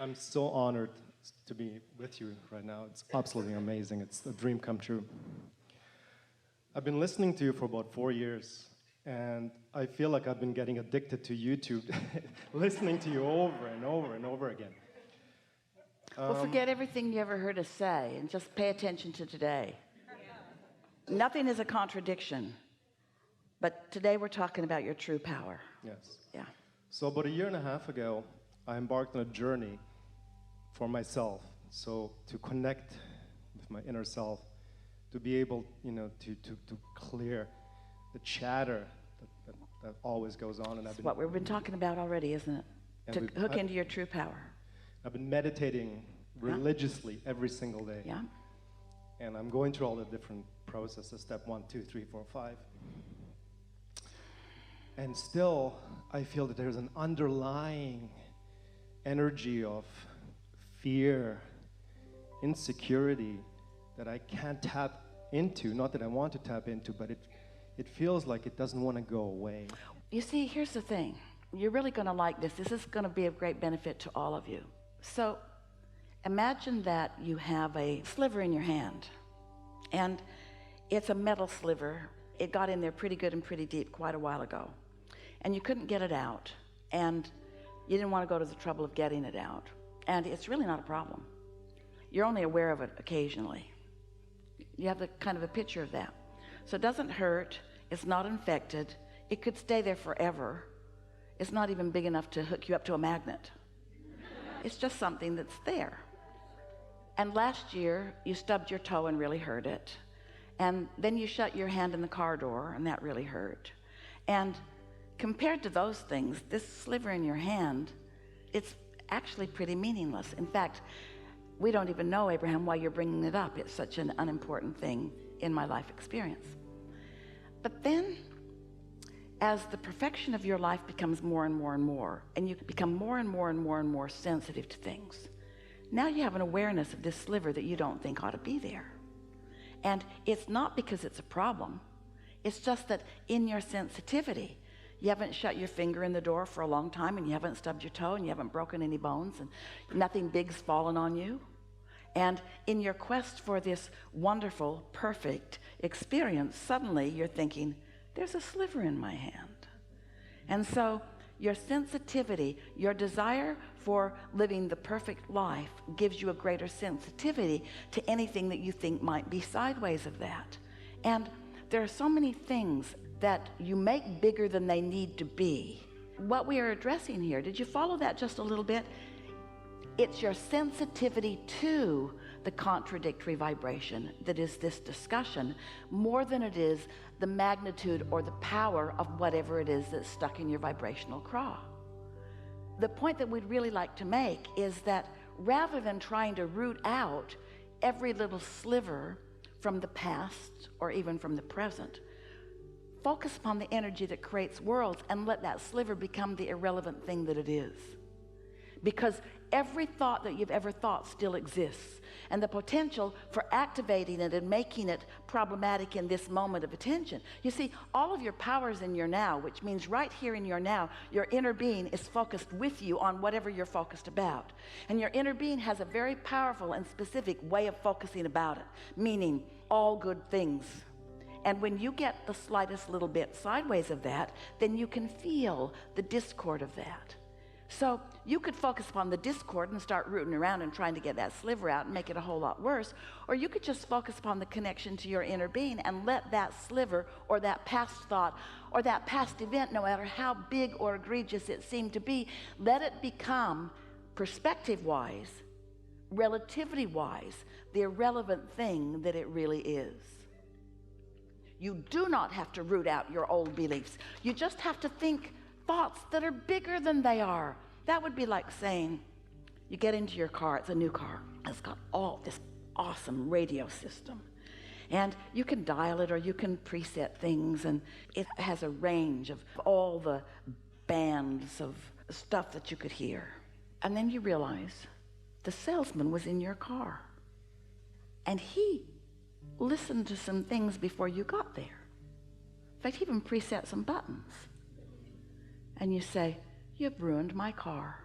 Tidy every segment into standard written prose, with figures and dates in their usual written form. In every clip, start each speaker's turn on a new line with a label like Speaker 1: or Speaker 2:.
Speaker 1: I'm so honored to be with you right now. It's absolutely amazing. It's a dream come true. I've been listening to you for about 4 years, and I feel like I've been getting addicted to YouTube, listening to you over and over and over again.
Speaker 2: Well, forget everything you ever heard us say and just pay attention to today. Nothing is a contradiction, but today we're talking about your true power.
Speaker 1: Yes.
Speaker 2: Yeah.
Speaker 1: So about 1.5 years ago, I embarked on a journey for myself. So to connect with my inner self, to be able, to clear the chatter that always goes on. And
Speaker 2: That's what we've been talking about already, isn't it? To hook into your true power.
Speaker 1: I've been meditating religiously every single day.
Speaker 2: Yeah.
Speaker 1: And I'm going through all the different processes, step 1, 2, 3, 4, 5. And still, I feel that there's an underlying energy of fear, insecurity that I can't tap into. Not that I want to tap into, but it feels like it doesn't want to go away.
Speaker 2: You see, here's the thing. You're really going to like this. This is going to be of great benefit to all of you. So imagine that you have a sliver in your hand, and it's a metal sliver. It got in there pretty good and pretty deep quite a while ago, and you couldn't get it out, and you didn't want to go to the trouble of getting it out, and it's really not a problem. You're only aware of it occasionally. You have the kind of a picture of that. So it doesn't hurt. It's not infected. It could stay there forever. It's not even big enough to hook you up to a magnet. It's just something that's there. And last year you stubbed your toe and really hurt it, and then you shut your hand in the car door and that really hurt. And compared to those things, this sliver in your hand, it's actually pretty meaningless. In fact, we don't even know, Abraham, why you're bringing it up. It's such an unimportant thing in my life experience. But then, as the perfection of your life becomes more and more and more, and you become more and more and more and more sensitive to things, now you have an awareness of this sliver that you don't think ought to be there. And it's not because it's a problem. It's just that in your sensitivity, you haven't shut your finger in the door for a long time, and you haven't stubbed your toe, and you haven't broken any bones, and nothing big's fallen on you. And in your quest for this wonderful, perfect experience, suddenly you're thinking, there's a sliver in my hand. And so your sensitivity, your desire for living the perfect life gives you a greater sensitivity to anything that you think might be sideways of that. And there are so many things that you make bigger than they need to be. What we are addressing here, did you follow that just a little bit? It's your sensitivity to the contradictory vibration that is this discussion, more than it is the magnitude or the power of whatever it is that's stuck in your vibrational craw. The point that we'd really like to make is that rather than trying to root out every little sliver from the past or even from the present, focus upon the energy that creates worlds and let that sliver become the irrelevant thing that it is. Because every thought that you've ever thought still exists, and the potential for activating it and making it problematic in this moment of attention. You see, all of your power is in your now, which means right here in your now, your inner being is focused with you on whatever you're focused about. And your inner being has a very powerful and specific way of focusing about it, meaning all good things. And when you get the slightest little bit sideways of that, then you can feel the discord of that. So you could focus upon the discord and start rooting around and trying to get that sliver out and make it a whole lot worse, or you could just focus upon the connection to your inner being and let that sliver or that past thought or that past event, no matter how big or egregious it seemed to be, let it become, perspective-wise, relativity-wise, the irrelevant thing that it really is. You do not have to root out your old beliefs. You just have to think thoughts that are bigger than they are. That would be like saying, you get into your car, it's a new car, it's got all this awesome radio system, and you can dial it or you can preset things, and it has a range of all the bands of stuff that you could hear. And then you realize the salesman was in your car, and he listened to some things before you got there. In fact, he even preset some buttons. And you say, you've ruined my car.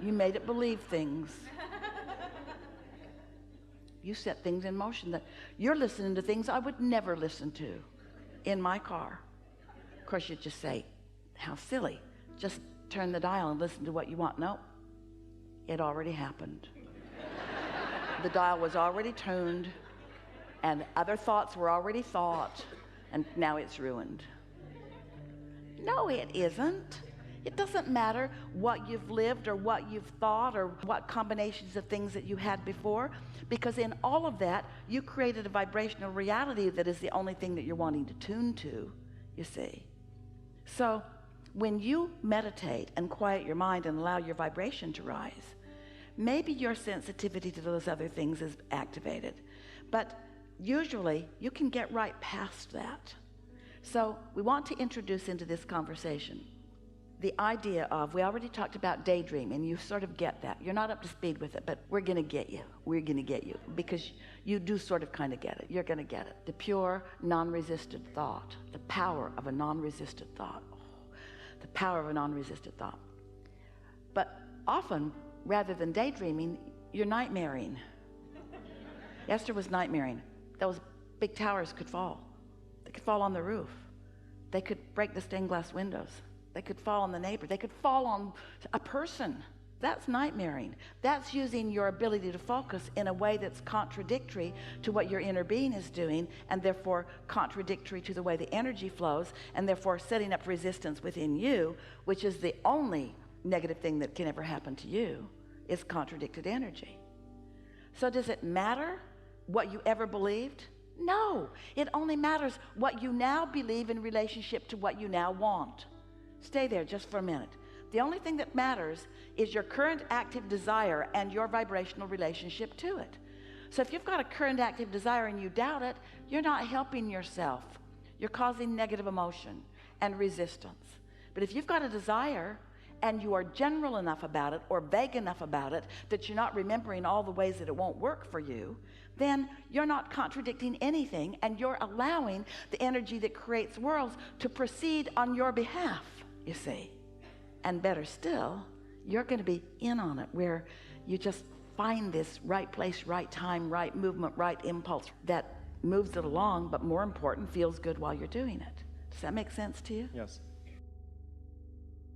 Speaker 2: You made it believe things. You set things in motion that you're listening to things I would never listen to in my car. Of course, you'd just say, how silly. Just turn the dial and listen to what you want. No, it already happened. The dial was already tuned, and other thoughts were already thought, and now it's ruined. No, it isn't. It doesn't matter what you've lived or what you've thought or what combinations of things that you had before, because in all of that, you created a vibrational reality that is the only thing that you're wanting to tune to, you see. So when you meditate and quiet your mind and allow your vibration to rise, maybe your sensitivity to those other things is activated, but usually you can get right past that. So we want to introduce into this conversation the idea of, we already talked about daydream, and you sort of get that. You're not up to speed with it, but we're going to get you. We're going to get you, because you do sort of kind of get it. You're going to get it. The pure, non-resisted thought, the power of a non-resisted thought. Oh, the power of a non-resisted thought. But often, rather than daydreaming, you're nightmaring. Esther was nightmaring. Those big towers could fall. They could fall on the roof. They could break the stained glass windows. They could fall on the neighbor. They could fall on a person. That's nightmaring. That's using your ability to focus in a way that's contradictory to what your inner being is doing, and therefore contradictory to the way the energy flows, and therefore setting up resistance within you, which is the only negative thing that can ever happen to you, is contradicted energy. So does it matter what you ever believed? No. It only matters what you now believe in relationship to what you now want. Stay there just for a minute. The only thing that matters is your current active desire and your vibrational relationship to it. So if you've got a current active desire and you doubt it, you're not helping yourself. You're causing negative emotion and resistance. But if you've got a desire and you are general enough about it or vague enough about it that you're not remembering all the ways that it won't work for you, then you're not contradicting anything, and you're allowing the energy that creates worlds to proceed on your behalf, you see. And better still, you're going to be in on it, where you just find this right place, right time, right movement, right impulse that moves it along, but more important, feels good while you're doing it. Does that make sense to you?
Speaker 1: Yes.